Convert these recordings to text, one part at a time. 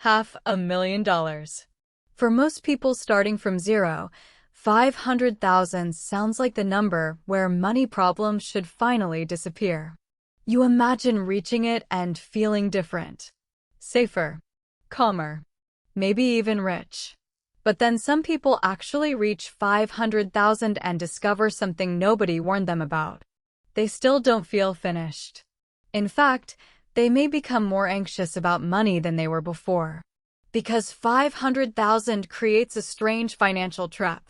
$500,000. For most people starting from zero, 500,000 sounds like the number where money problems should finally disappear. You imagine reaching it and feeling different, safer, calmer, maybe even rich. But then some people actually reach 500,000 and discover something nobody warned them about. They still don't feel finished. In fact, they may become more anxious about money than they were before. Because 500,000 creates a strange financial trap.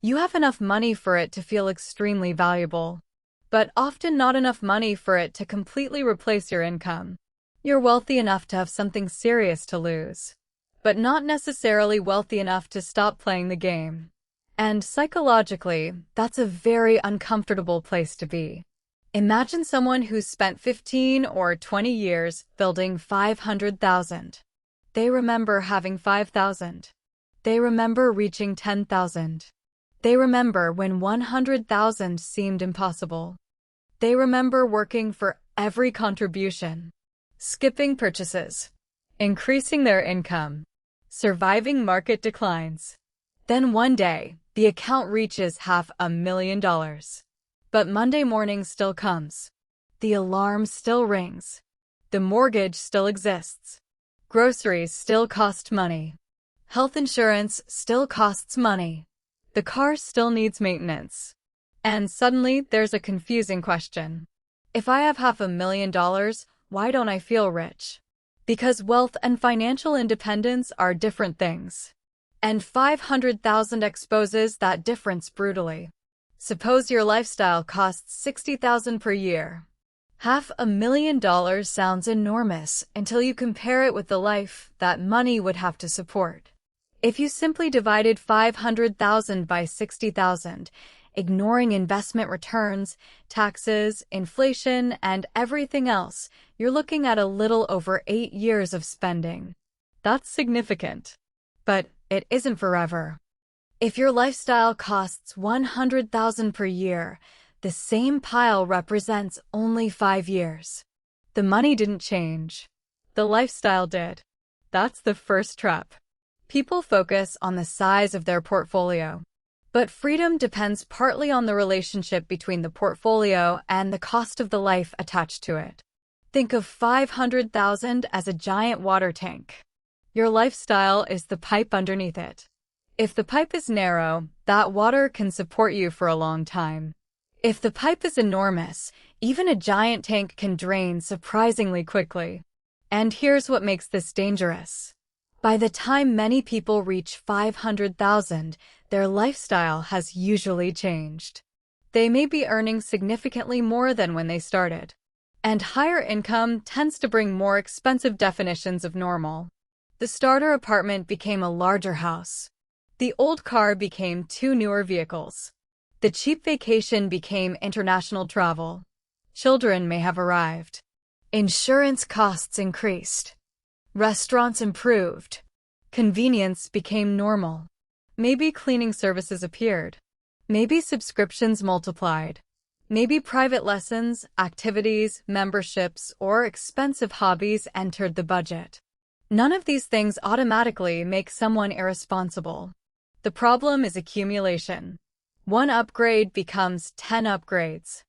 You have enough money for it to feel extremely valuable, but often not enough money for it to completely replace your income. You're wealthy enough to have something serious to lose, but not necessarily wealthy enough to stop playing the game. And psychologically, that's a very uncomfortable place to be. Imagine someone who's spent 15 or 20 years building 500,000. They remember having 5,000. They remember reaching 10,000. They remember when 100,000 seemed impossible. They remember working for every contribution, skipping purchases, increasing their income, surviving market declines. Then one day, the account reaches $500,000. But Monday morning still comes. The alarm still rings. The mortgage still exists. Groceries still cost money. Health insurance still costs money. The car still needs maintenance. And suddenly, there's a confusing question. If I have $500,000, why don't I feel rich? Because wealth and financial independence are different things. And 500,000 exposes that difference brutally. Suppose your lifestyle costs $60,000 per year. $500,000 sounds enormous until you compare it with the life that money would have to support. If you simply divided 500,000 by 60,000, ignoring investment returns, taxes, inflation, and everything else, you're looking at a little over 8 years of spending. That's significant. But it isn't forever. If your lifestyle costs 100,000 per year, the same pile represents only 5 years. The money didn't change. The lifestyle did. That's the first trap. People focus on the size of their portfolio. But freedom depends partly on the relationship between the portfolio and the cost of the life attached to it. Think of 500,000 as a giant water tank. Your lifestyle is the pipe underneath it. If the pipe is narrow, that water can support you for a long time. If the pipe is enormous, even a giant tank can drain surprisingly quickly. And here's what makes this dangerous. By the time many people reach 500,000, their lifestyle has usually changed. They may be earning significantly more than when they started. And higher income tends to bring more expensive definitions of normal. The starter apartment became a larger house. The old car became 2 newer vehicles. The cheap vacation became international travel. Children may have arrived. Insurance costs increased. Restaurants improved. Convenience became normal. Maybe cleaning services appeared. Maybe subscriptions multiplied. Maybe private lessons, activities, memberships, or expensive hobbies entered the budget. None of these things automatically make someone irresponsible. The problem is accumulation. One upgrade becomes 10 upgrades.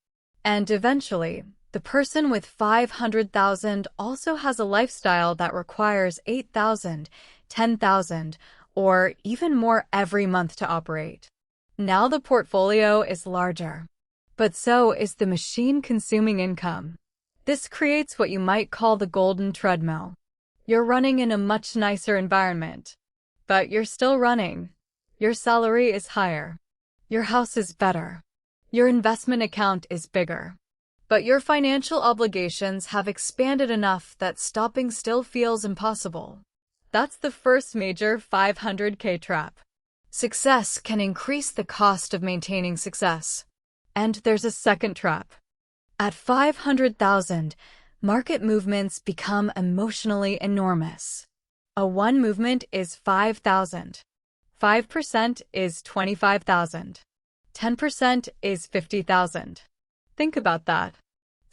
And eventually, the person with 500,000 also has a lifestyle that requires 8,000, 10,000, or even more every month to operate. Now the portfolio is larger. But so is the machine-consuming income. This creates what you might call the golden treadmill. You're running in a much nicer environment. But you're still running. Your salary is higher. Your house is better. Your investment account is bigger. But your financial obligations have expanded enough that stopping still feels impossible. That's the first major 500K trap. Success can increase the cost of maintaining success. And there's a second trap. At 500,000, market movements become emotionally enormous. A one movement is 5,000. 5% is 25,000. 10% is 50,000. Think about that.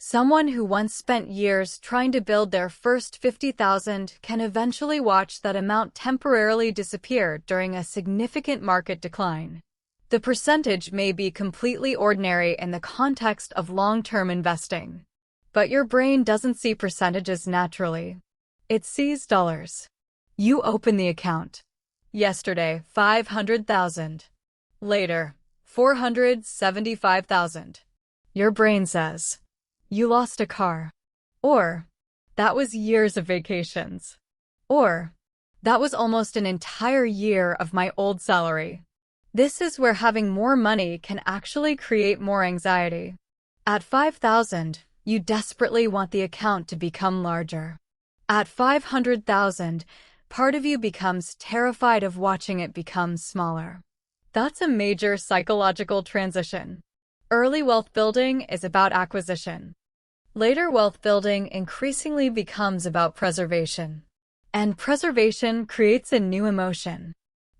Someone who once spent years trying to build their first 50,000 can eventually watch that amount temporarily disappear during a significant market decline. The percentage may be completely ordinary in the context of long-term investing. But your brain doesn't see percentages naturally. It sees dollars. You open the account. Yesterday, 500,000. Later, 475,000. Your brain says, you lost a car. Or, that was years of vacations. Or, that was almost an entire year of my old salary. This is where having more money can actually create more anxiety. At 5,000, you desperately want the account to become larger. At 500,000, part of you becomes terrified of watching it become smaller. That's a major psychological transition. Early wealth building is about acquisition. Later wealth building increasingly becomes about preservation. And preservation creates a new emotion.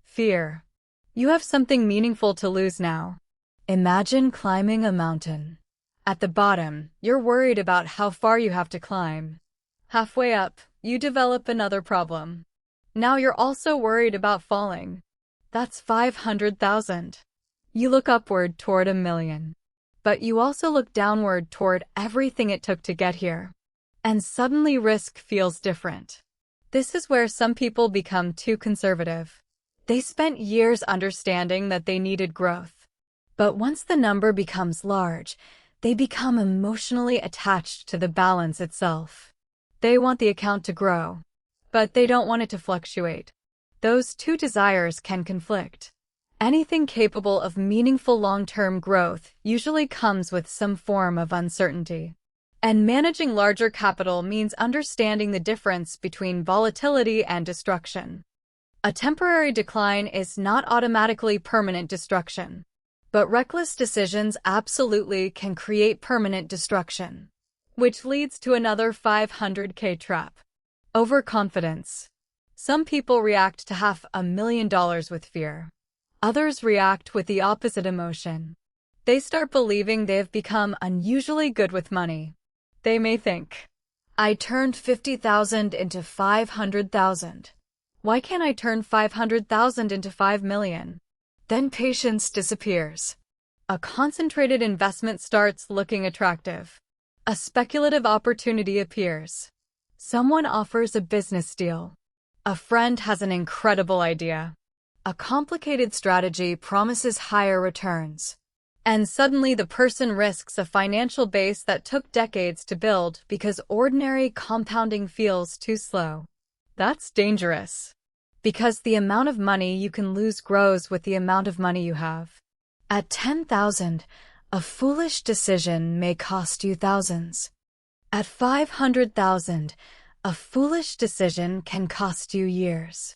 Fear. You have something meaningful to lose now. Imagine climbing a mountain. At the bottom, you're worried about how far you have to climb. Halfway up, you develop another problem. Now you're also worried about falling. That's 500,000. You look upward toward 1,000,000. But you also look downward toward everything it took to get here. And suddenly risk feels different. This is where some people become too conservative. They spent years understanding that they needed growth. But once the number becomes large, they become emotionally attached to the balance itself. They want the account to grow, but they don't want it to fluctuate. Those two desires can conflict. Anything capable of meaningful long-term growth usually comes with some form of uncertainty. And managing larger capital means understanding the difference between volatility and destruction. A temporary decline is not automatically permanent destruction. But reckless decisions absolutely can create permanent destruction. Which leads to another 500K trap. Overconfidence. Some people react to $500,000 with fear. Others react with the opposite emotion. They start believing they have become unusually good with money. They may think, I turned 50,000 into 500,000. Why can't I turn 500,000 into 5,000,000? Then patience disappears. A concentrated investment starts looking attractive. A speculative opportunity appears. Someone offers a business deal. A friend has an incredible idea. A complicated strategy promises higher returns. And suddenly the person risks a financial base that took decades to build because ordinary compounding feels too slow. That's dangerous. Because the amount of money you can lose grows with the amount of money you have. At 10,000, a foolish decision may cost you thousands. At 500,000, a foolish decision can cost you years.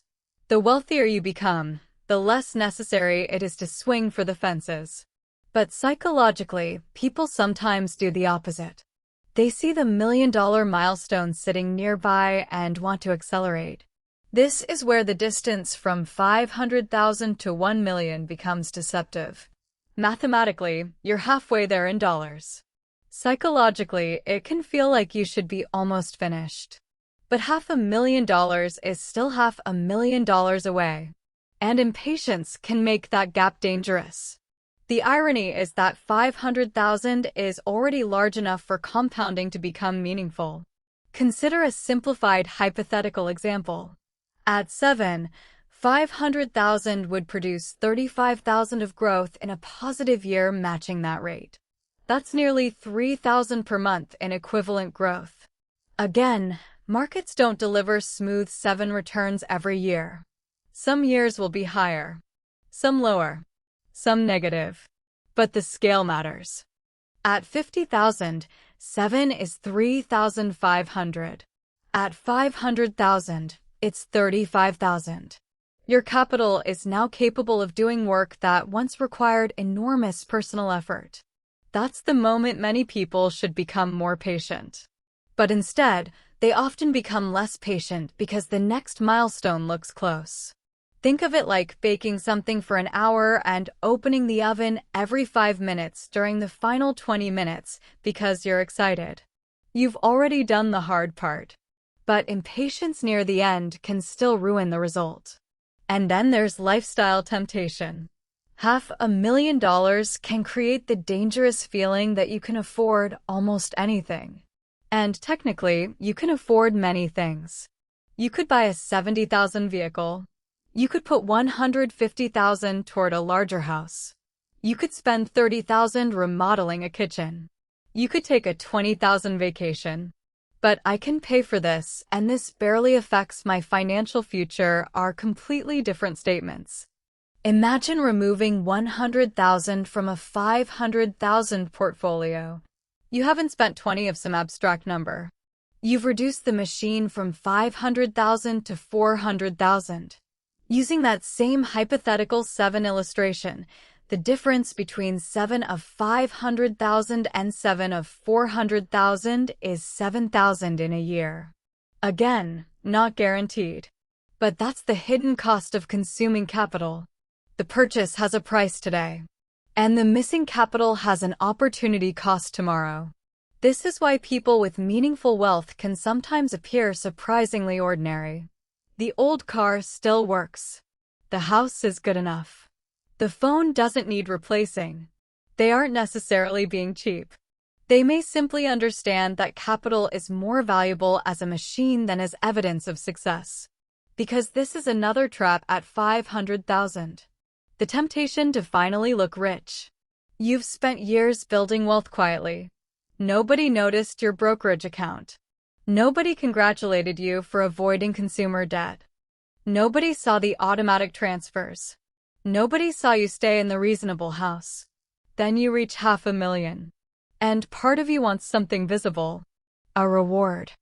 The wealthier you become, the less necessary it is to swing for the fences. But psychologically, people sometimes do the opposite. They see the $1,000,000 milestone sitting nearby and want to accelerate. This is where the distance from 500,000 to 1,000,000 becomes deceptive. Mathematically, you're halfway there in dollars. Psychologically, it can feel like you should be almost finished. But $500,000 is still $500,000 away. And impatience can make that gap dangerous. The irony is that 500,000 is already large enough for compounding to become meaningful. Consider a simplified hypothetical example. At 7, 500,000 would produce 35,000 of growth in a positive year matching that rate. That's nearly 3,000 per month in equivalent growth. Again, markets don't deliver smooth 7 returns every year. Some years will be higher, some lower, some negative. But the scale matters. At 50,000, 7 is 3,500. At 500,000, it's 35,000. Your capital is now capable of doing work that once required enormous personal effort. That's the moment many people should become more patient. But instead, they often become less patient because the next milestone looks close. Think of it like baking something for an hour and opening the oven every 5 minutes during the final 20 minutes because you're excited. You've already done the hard part. But impatience near the end can still ruin the result. And then there's lifestyle temptation. $500,000 can create the dangerous feeling that you can afford almost anything. And technically, you can afford many things. You could buy a $70,000 vehicle. You could put $150,000 toward a larger house. You could spend $30,000 remodeling a kitchen. You could take a $20,000 vacation. But I can pay for this, and this barely affects my financial future are completely different statements. Imagine removing $100,000 from a $500,000 portfolio. You haven't spent 20 of some abstract number. You've reduced the machine from $500,000 to $400,000. Using that same hypothetical 7 illustration, the difference between 7 of 500,000 and 7 of 400,000 is 7,000 in a year. Again, not guaranteed. But that's the hidden cost of consuming capital. The purchase has a price today. And the missing capital has an opportunity cost tomorrow. This is why people with meaningful wealth can sometimes appear surprisingly ordinary. The old car still works. The house is good enough. The phone doesn't need replacing. They aren't necessarily being cheap. They may simply understand that capital is more valuable as a machine than as evidence of success. Because this is another trap at 500,000. The temptation to finally look rich. You've spent years building wealth quietly. Nobody noticed your brokerage account. Nobody congratulated you for avoiding consumer debt. Nobody saw the automatic transfers. Nobody saw you stay in the reasonable house. Then you reach $500,000. And part of you wants something visible. A reward.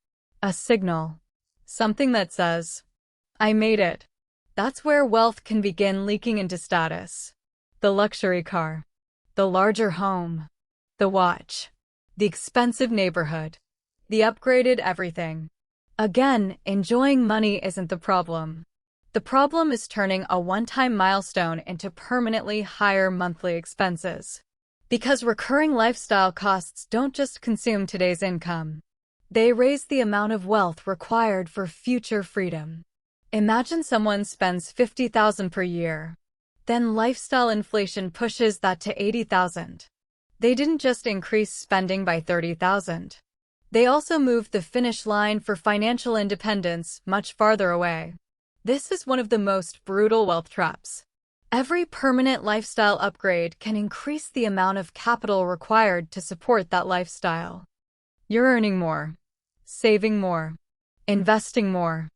A signal. Something that says, I made it. That's where wealth can begin leaking into status. The luxury car. The larger home. The watch. The expensive neighborhood. The upgraded everything. Again, enjoying money isn't the problem. The problem is turning a one-time milestone into permanently higher monthly expenses. Because recurring lifestyle costs don't just consume today's income. They raise the amount of wealth required for future freedom. Imagine someone spends $50,000 per year. Then lifestyle inflation pushes that to $80,000. They didn't just increase spending by $30,000. They also moved the finish line for financial independence much farther away. This is one of the most brutal wealth traps. Every permanent lifestyle upgrade can increase the amount of capital required to support that lifestyle. You're earning more, saving more, investing more.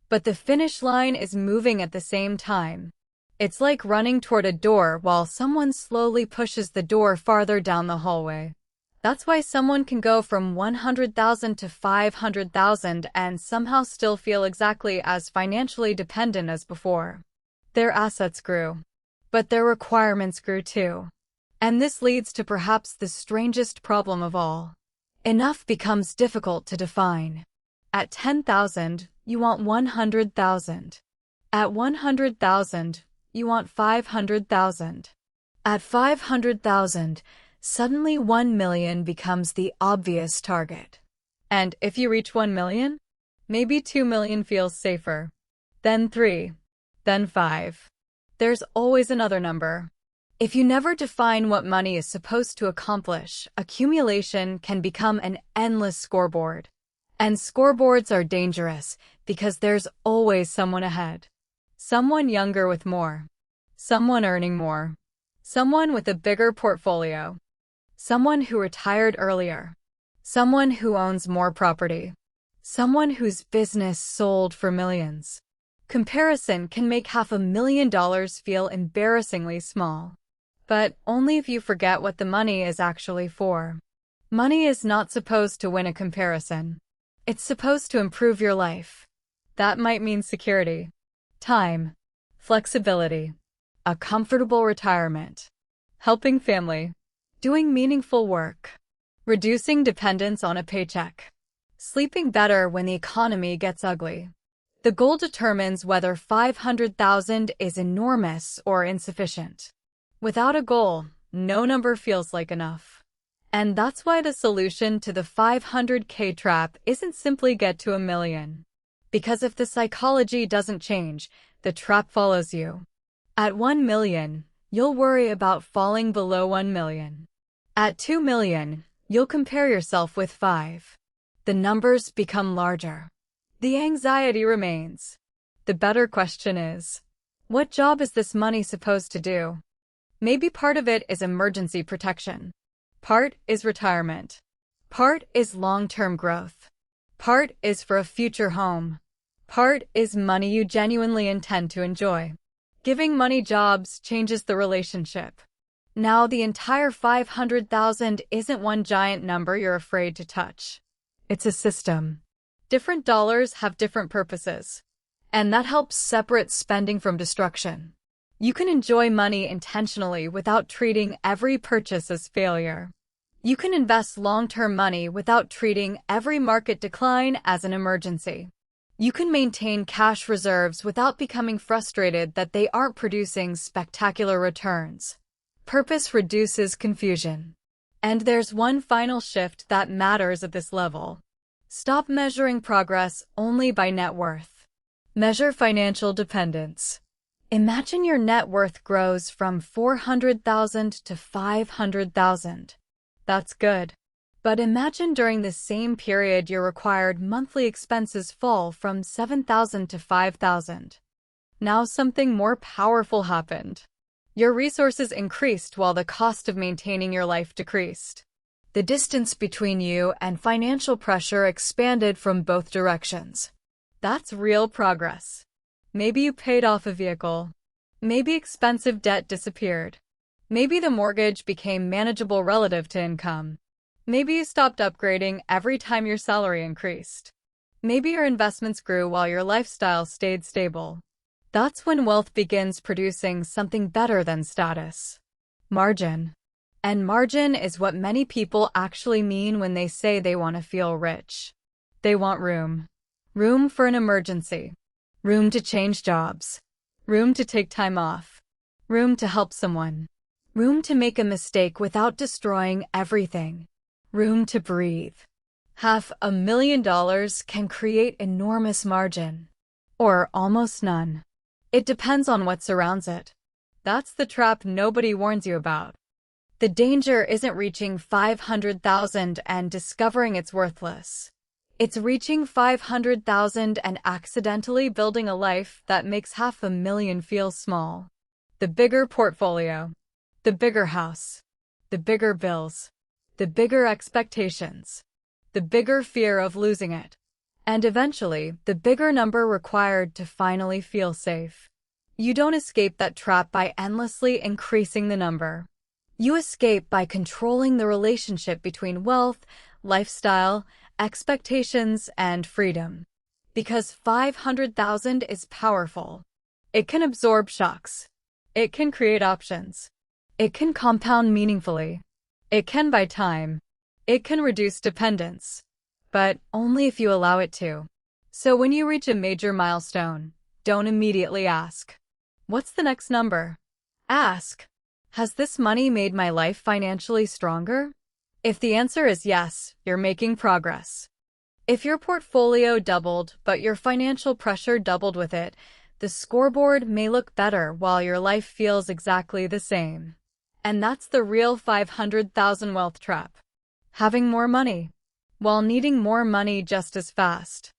But the finish line is moving at the same time. It's like running toward a door while someone slowly pushes the door farther down the hallway. That's why someone can go from 100,000 to 500,000 and somehow still feel exactly as financially dependent as before. Their assets grew, but their requirements grew too. And this leads to perhaps the strangest problem of all. Enough becomes difficult to define. At 10,000, you want 100,000. At 100,000, you want 500,000. At 500,000, suddenly 1 million becomes the obvious target. And if you reach 1 million, maybe 2 million feels safer. Then 3. Then 5. There's always another number. If you never define what money is supposed to accomplish, accumulation can become an endless scoreboard. And scoreboards are dangerous because there's always someone ahead. Someone younger with more. Someone earning more. Someone with a bigger portfolio. Someone who retired earlier. Someone who owns more property. Someone whose business sold for millions. Comparison can make $500,000 feel embarrassingly small. But only if you forget what the money is actually for. Money is not supposed to win a comparison. It's supposed to improve your life. That might mean security, time, flexibility, a comfortable retirement, helping family, doing meaningful work, reducing dependence on a paycheck, sleeping better when the economy gets ugly. The goal determines whether 500,000 is enormous or insufficient. Without a goal, no number feels like enough. And that's why the solution to the 500K trap isn't simply get to a million. Because if the psychology doesn't change, the trap follows you. At 1 million, you'll worry about falling below 1 million. At 2 million, you'll compare yourself with 5. The numbers become larger. The anxiety remains. The better question is, what job is this money supposed to do? Maybe part of it is emergency protection. Part is retirement. Part is long-term growth. Part is for a future home. Part is money you genuinely intend to enjoy. Giving money jobs changes the relationship. Now the entire 500,000 isn't one giant number you're afraid to touch. It's a system. Different dollars have different purposes. And that helps separate spending from destruction. You can enjoy money intentionally without treating every purchase as failure. You can invest long-term money without treating every market decline as an emergency. You can maintain cash reserves without becoming frustrated that they aren't producing spectacular returns. Purpose reduces confusion. And there's one final shift that matters at this level. Stop measuring progress only by net worth. Measure financial dependence. Imagine your net worth grows from 400,000 to 500,000. That's good. But imagine during the same period your required monthly expenses fall from 7,000 to 5,000. Now something more powerful happened. Your resources increased while the cost of maintaining your life decreased. The distance between you and financial pressure expanded from both directions. That's real progress. Maybe you paid off a vehicle. Maybe expensive debt disappeared. Maybe the mortgage became manageable relative to income. Maybe you stopped upgrading every time your salary increased. Maybe your investments grew while your lifestyle stayed stable. That's when wealth begins producing something better than status. Margin. And margin is what many people actually mean when they say they want to feel rich. They want room. Room for an emergency. Room to change jobs. Room to take time off. Room to help someone. Room to make a mistake without destroying everything. Room to breathe. $500,000 can create enormous margin. Or almost none. It depends on what surrounds it. That's the trap nobody warns you about. The danger isn't reaching 500,000 and discovering it's worthless. It's reaching 500,000 and accidentally building a life that makes 500,000 feel small. The bigger portfolio. The bigger house. The bigger bills. The bigger expectations. The bigger fear of losing it. And eventually, the bigger number required to finally feel safe. You don't escape that trap by endlessly increasing the number. You escape by controlling the relationship between wealth, lifestyle, expectations, and freedom. Because 500,000 is powerful. It can absorb shocks. It can create options. It can compound meaningfully. It can buy time. It can reduce dependence. But only if you allow it to. So when you reach a major milestone, don't immediately ask, "What's the next number?" Ask, "Has this money made my life financially stronger?" If the answer is yes, you're making progress. If your portfolio doubled, but your financial pressure doubled with it, the scoreboard may look better while your life feels exactly the same. And that's the real 500,000 wealth trap. Having more money, while needing more money just as fast.